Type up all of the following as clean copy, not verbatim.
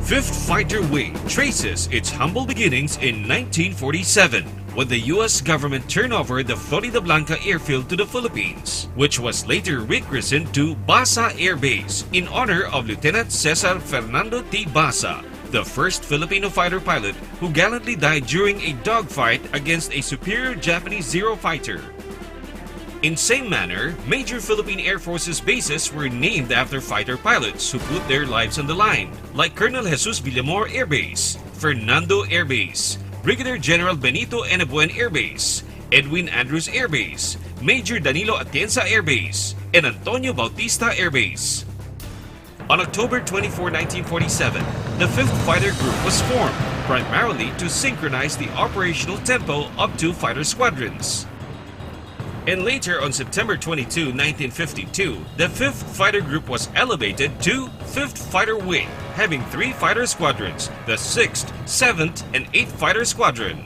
5th Fighter Wing traces its humble beginnings in 1947 when the U.S. government turned over the Floridablanca airfield to the Philippines, which was later rechristened to Basa Air Base in honor of Lieutenant Cesar Fernando T. Basa, the first Filipino fighter pilot who gallantly died during a dogfight against a superior Japanese Zero fighter. In same manner, major Philippine Air Force's bases were named after fighter pilots who put their lives on the line, like Colonel Jesus Villamor Air Base, Fernando Air Base, Brigadier General Benito Enabuen Air Base, Edwin Andrews Air Base, Major Danilo Atienza Air Base, and Antonio Bautista Air Base. On October 24, 1947, the 5th Fighter Group was formed, primarily to synchronize the operational tempo of two fighter squadrons. And later on September 22, 1952, the 5th Fighter Group was elevated to 5th Fighter Wing, having 3 fighter squadrons, the 6th, 7th, and 8th Fighter Squadron.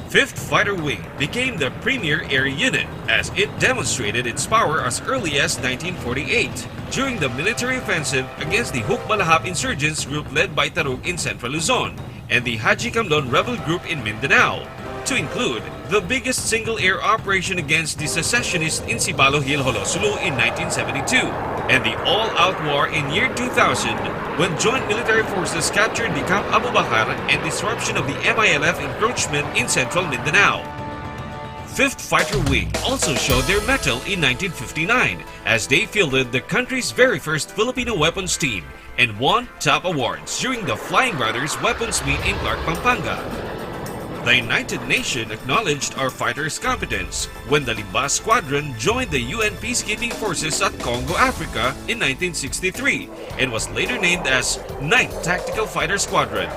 5th Fighter Wing became the premier air unit as it demonstrated its power as early as 1948 during the military offensive against the Hukbalahap insurgents group led by Tarug in Central Luzon and the Haji Camlon rebel group in Mindanao, to include the biggest single air operation against the secessionists in Cibalo Hill, Holosulu in 1972, and the all-out war in year 2000 when joint military forces captured the Camp Abu Bakar and disruption of the MILF encroachment in central Mindanao. 5th Fighter Wing also showed their mettle in 1959 as they fielded the country's very first Filipino weapons team and won top awards during the Flying Brothers Weapons Meet in Clark, Pampanga. The United Nations acknowledged our fighters' competence when the Limbas Squadron joined the UN peacekeeping forces at Congo, Africa in 1963 and was later named as 9th Tactical Fighter Squadron.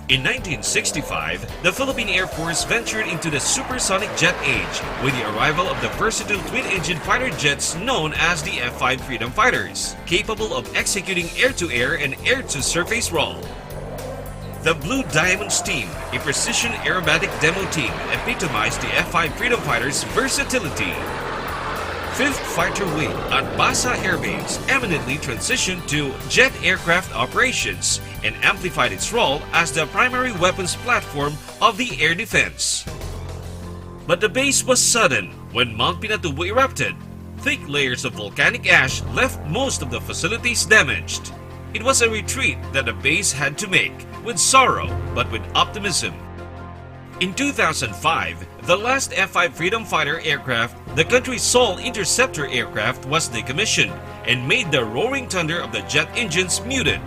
In 1965, the Philippine Air Force ventured into the supersonic jet age with the arrival of the versatile twin-engine fighter jets known as the F-5 Freedom Fighters, capable of executing air-to-air and air-to-surface role. The Blue Diamonds team, a precision aerobatic demo team, epitomized the F-5 Freedom Fighters' versatility. 5th Fighter Wing at Basa Air Base eminently transitioned to jet aircraft operations and amplified its role as the primary weapons platform of the air defense. But the base was sudden when Mount Pinatubo erupted. Thick layers of volcanic ash left most of the facilities damaged. It was a retreat that the base had to make, with sorrow but with optimism. In 2005, the last F-5 Freedom Fighter aircraft, the country's sole interceptor aircraft, was decommissioned and made the roaring thunder of the jet engines muted.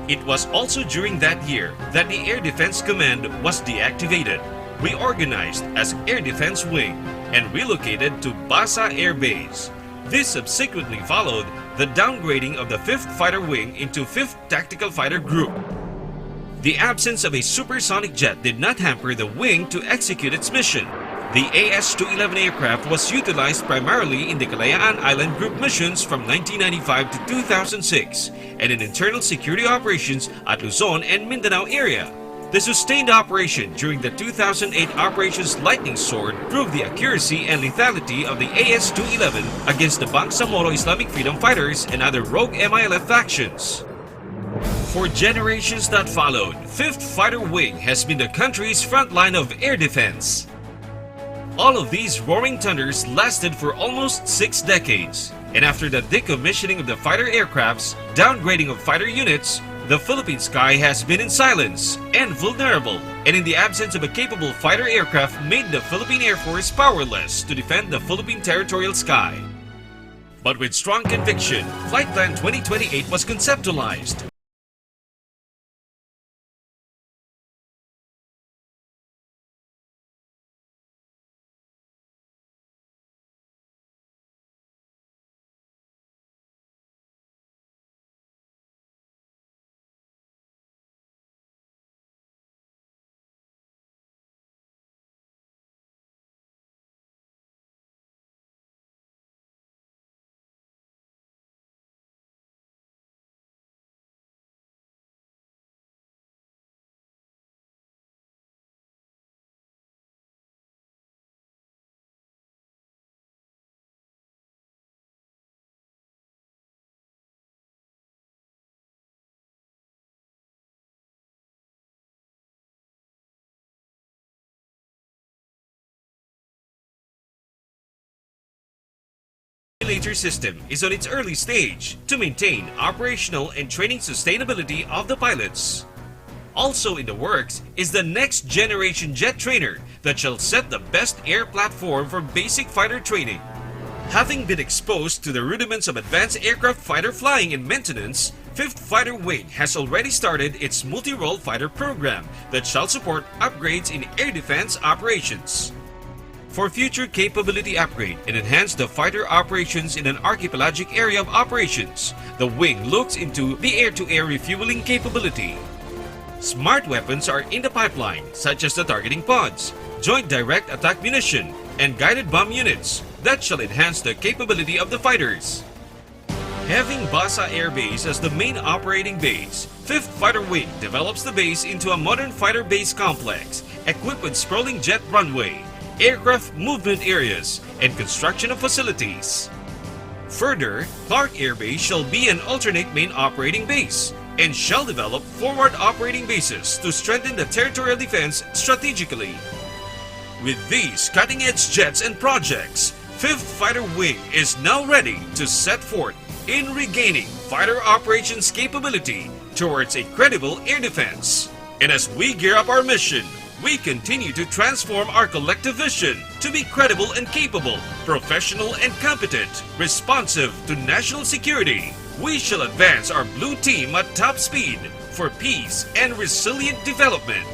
It was also during that year that the Air Defense Command was deactivated, reorganized as Air Defense Wing, and relocated to Basa Air Base. This subsequently followed the downgrading of the 5th Fighter Wing into 5th Tactical Fighter Group. The absence of a supersonic jet did not hamper the wing to execute its mission. The AS-211 aircraft was utilized primarily in the Kalayaan Island Group missions from 1995 to 2006 and in internal security operations at Luzon and Mindanao area. The sustained operation during the 2008 Operations Lightning Sword proved the accuracy and lethality of the AS-211 against the Bangsamoro Islamic Freedom Fighters and other rogue MILF factions. For generations that followed, 5th Fighter Wing has been the country's front line of air defense. All of these roaring thunders lasted for almost 6 decades, and after the decommissioning of the fighter aircrafts, downgrading of fighter units, the Philippine sky has been in silence and vulnerable, and in the absence of a capable fighter aircraft made the Philippine Air Force powerless to defend the Philippine territorial sky. But with strong conviction, Flight Plan 2028 was conceptualized. computer system is on its early stage to maintain operational and training sustainability of the pilots. Also in the works is the next generation jet trainer that shall set the best air platform for basic fighter training. Having been exposed to the rudiments of advanced aircraft fighter flying and maintenance, 5th Fighter Wing has already started its multi-role fighter program that shall support upgrades in air defense operations. For future capability upgrade and enhance the fighter operations in an archipelagic area of operations, the wing looks into the air-to-air refueling capability. Smart weapons are in the pipeline, such as the targeting pods, joint direct attack munition, and guided bomb units that shall enhance the capability of the fighters. Having Basa Air Base as the main operating base, 5th Fighter Wing develops the base into a modern fighter base complex equipped with sprawling jet runway, aircraft movement areas, and construction of facilities. Further, Clark Air Base shall be an alternate main operating base and shall develop forward operating bases to strengthen the territorial defense strategically. With these cutting-edge jets and projects, 5th Fighter Wing is now ready to set forth in regaining fighter operations capability towards a credible air defense. And as we gear up our mission, we continue to transform our collective vision to be credible and capable, professional and competent, responsive to national security. We shall advance our blue team at top speed for peace and resilient development.